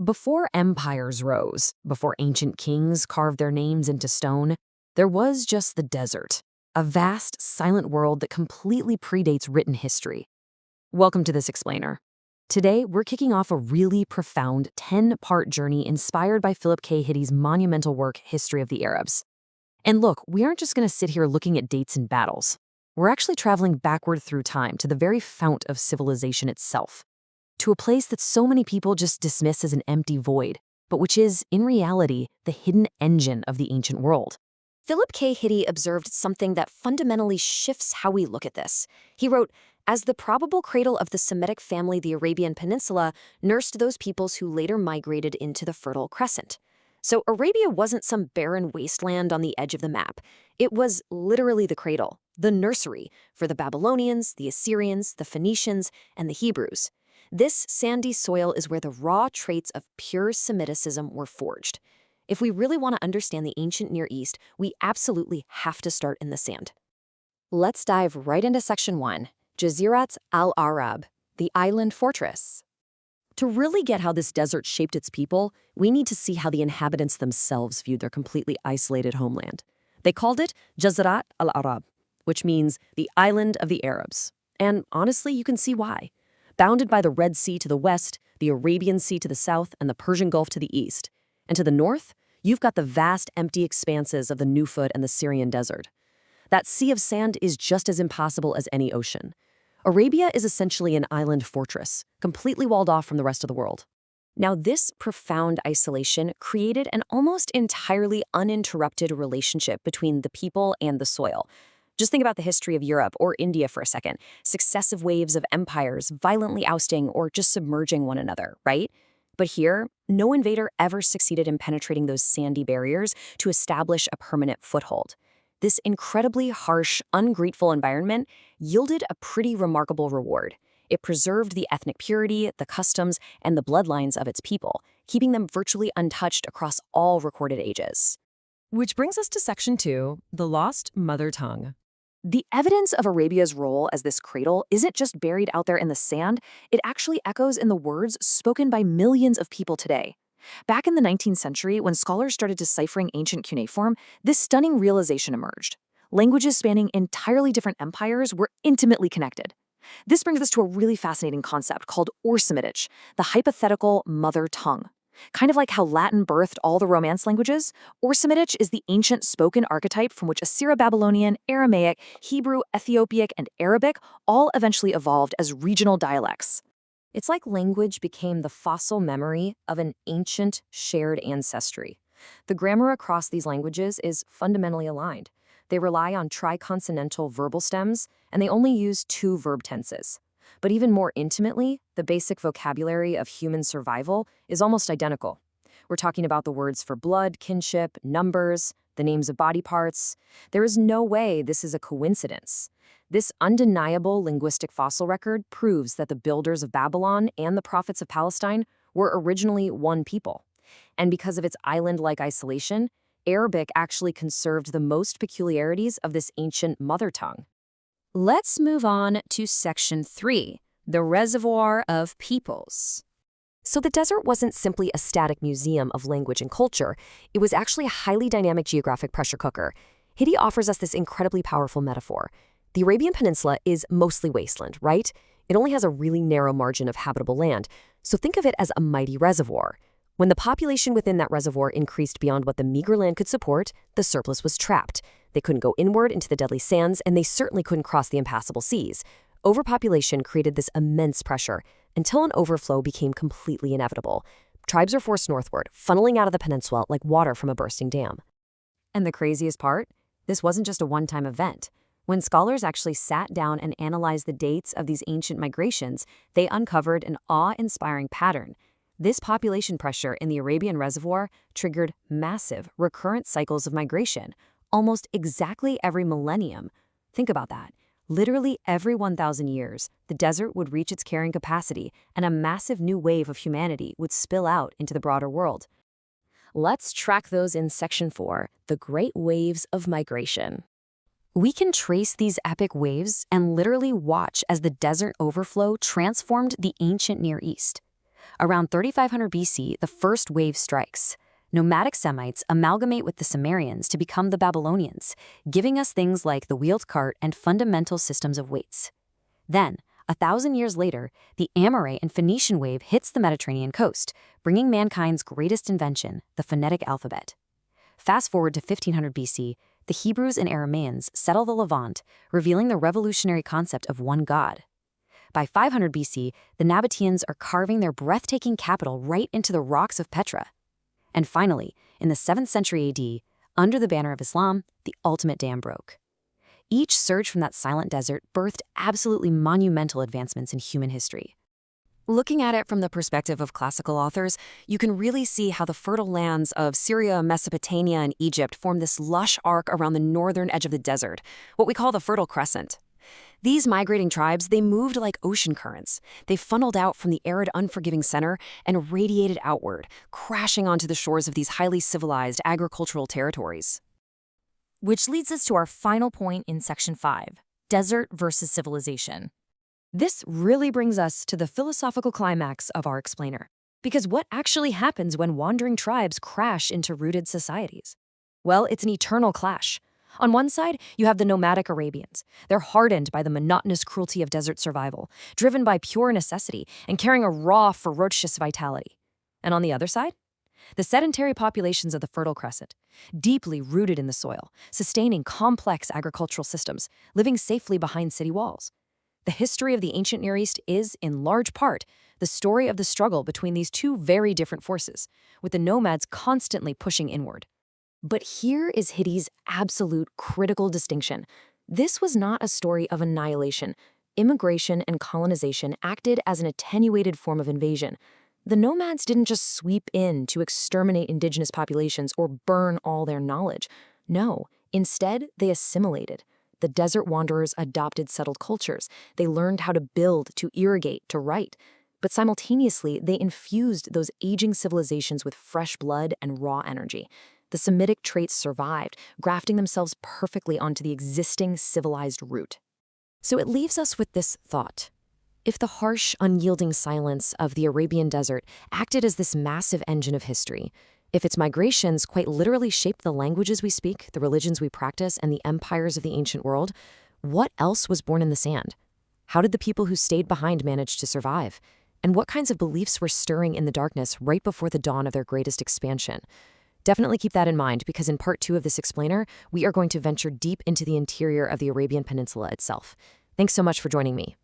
Before empires rose, before ancient kings carved their names into stone, there was just the desert, a vast, silent world that completely predates written history. Welcome to This Explainer. Today, we're kicking off a really profound 10-part journey inspired by Philip K. Hitti's monumental work, History of the Arabs. And look, we aren't just going to sit here looking at dates and battles. We're actually traveling backward through time to the very fount of civilization itself, to a place that so many people just dismiss as an empty void, but which is, in reality, the hidden engine of the ancient world. Philip K. Hitti observed something that fundamentally shifts how we look at this. He wrote, "As the probable cradle of the Semitic family, the Arabian Peninsula nursed those peoples who later migrated into the Fertile Crescent." So Arabia wasn't some barren wasteland on the edge of the map. It was literally the cradle, the nursery, for the Babylonians, the Assyrians, the Phoenicians, and the Hebrews. This sandy soil is where the raw traits of pure Semiticism were forged. If we really want to understand the ancient Near East, we absolutely have to start in the sand. Let's dive right into Section 1, Jazirat al Arab, the island fortress. To really get how this desert shaped its people, we need to see how the inhabitants themselves viewed their completely isolated homeland. They called it Jazirat al Arab, which means the island of the Arabs. And honestly, you can see why. Bounded by the Red Sea to the west, the Arabian Sea to the south, and the Persian Gulf to the east. And to the north, you've got the vast empty expanses of the Nufud and the Syrian desert. That sea of sand is just as impassable as any ocean. Arabia is essentially an island fortress, completely walled off from the rest of the world. Now, this profound isolation created an almost entirely uninterrupted relationship between the people and the soil. Just think about the history of Europe or India for a second. Successive waves of empires violently ousting or just submerging one another, right? But here, no invader ever succeeded in penetrating those sandy barriers to establish a permanent foothold. This incredibly harsh, ungrateful environment yielded a pretty remarkable reward. It preserved the ethnic purity, the customs, and the bloodlines of its people, keeping them virtually untouched across all recorded ages. Which brings us to Section 2, the lost mother tongue. The evidence of Arabia's role as this cradle isn't just buried out there in the sand, it actually echoes in the words spoken by millions of people today. Back in the 19th century, when scholars started deciphering ancient cuneiform, this stunning realization emerged. Languages spanning entirely different empires were intimately connected. This brings us to a really fascinating concept called Semitic, the hypothetical mother tongue. Kind of like how Latin birthed all the Romance languages, Semitic is the ancient spoken archetype from which Assyro-Babylonian, Aramaic, Hebrew, Ethiopic, and Arabic all eventually evolved as regional dialects. It's like language became the fossil memory of an ancient, shared ancestry. The grammar across these languages is fundamentally aligned. They rely on triconsonantal verbal stems, and they only use 2 verb tenses. But even more intimately, the basic vocabulary of human survival is almost identical. We're talking about the words for blood, kinship, numbers, the names of body parts. There is no way this is a coincidence. This undeniable linguistic fossil record proves that the builders of Babylon and the prophets of Palestine were originally one people. And because of its island-like isolation, Arabic actually conserved the most peculiarities of this ancient mother tongue. Let's move on to Section 3, the reservoir of peoples. So the desert wasn't simply a static museum of language and culture. It was actually a highly dynamic geographic pressure cooker. Hitti offers us this incredibly powerful metaphor. The Arabian Peninsula is mostly wasteland, right? It only has a really narrow margin of habitable land. So think of it as a mighty reservoir. When the population within that reservoir increased beyond what the meager land could support, the surplus was trapped. They couldn't go inward into the deadly sands, and they certainly couldn't cross the impassable seas. Overpopulation created this immense pressure until an overflow became completely inevitable. Tribes are forced northward, funneling out of the peninsula like water from a bursting dam. And the craziest part? This wasn't just a one-time event. When scholars actually sat down and analyzed the dates of these ancient migrations, they uncovered an awe-inspiring pattern. This population pressure in the Arabian reservoir triggered massive, recurrent cycles of migration, almost exactly every millennium. Think about that. Literally every 1,000 years, the desert would reach its carrying capacity, and a massive new wave of humanity would spill out into the broader world. Let's track those in Section 4, the Great Waves of Migration. We can trace these epic waves and literally watch as the desert overflow transformed the ancient Near East. Around 3500 BC, the first wave strikes. Nomadic Semites amalgamate with the Sumerians to become the Babylonians, giving us things like the wheeled cart and fundamental systems of weights. Then, 1,000 years later, the Amorite and Phoenician wave hits the Mediterranean coast, bringing mankind's greatest invention, the phonetic alphabet. Fast forward to 1500 BC, the Hebrews and Aramaeans settle the Levant, revealing the revolutionary concept of one god. By 500 BC, the Nabateans are carving their breathtaking capital right into the rocks of Petra. And finally, in the 7th century AD, under the banner of Islam, the ultimate dam broke. Each surge from that silent desert birthed absolutely monumental advancements in human history. Looking at it from the perspective of classical authors, you can really see how the fertile lands of Syria, Mesopotamia, and Egypt form this lush arc around the northern edge of the desert, what we call the Fertile Crescent. These migrating tribes, they moved like ocean currents. They funneled out from the arid, unforgiving center and radiated outward, crashing onto the shores of these highly civilized agricultural territories. Which leads us to our final point in Section 5, desert versus civilization. This really brings us to the philosophical climax of our explainer. Because what actually happens when wandering tribes crash into rooted societies? Well, it's an eternal clash. On one side, you have the nomadic Arabians. They're hardened by the monotonous cruelty of desert survival, driven by pure necessity, and carrying a raw, ferocious vitality. And on the other side, the sedentary populations of the Fertile Crescent, deeply rooted in the soil, sustaining complex agricultural systems, living safely behind city walls. The history of the ancient Near East is, in large part, the story of the struggle between these two very different forces, with the nomads constantly pushing inward. But here is Hitti's absolute critical distinction. This was not a story of annihilation. Immigration and colonization acted as an attenuated form of invasion. The nomads didn't just sweep in to exterminate indigenous populations or burn all their knowledge. No, instead, they assimilated. The desert wanderers adopted settled cultures. They learned how to build, to irrigate, to write. But simultaneously, they infused those aging civilizations with fresh blood and raw energy. The Semitic traits survived, grafting themselves perfectly onto the existing civilized root. So it leaves us with this thought. If the harsh, unyielding silence of the Arabian desert acted as this massive engine of history, if its migrations quite literally shaped the languages we speak, the religions we practice, and the empires of the ancient world, what else was born in the sand? How did the people who stayed behind manage to survive? And what kinds of beliefs were stirring in the darkness right before the dawn of their greatest expansion? Definitely keep that in mind, because in part 2 of this explainer, we are going to venture deep into the interior of the Arabian Peninsula itself. Thanks so much for joining me.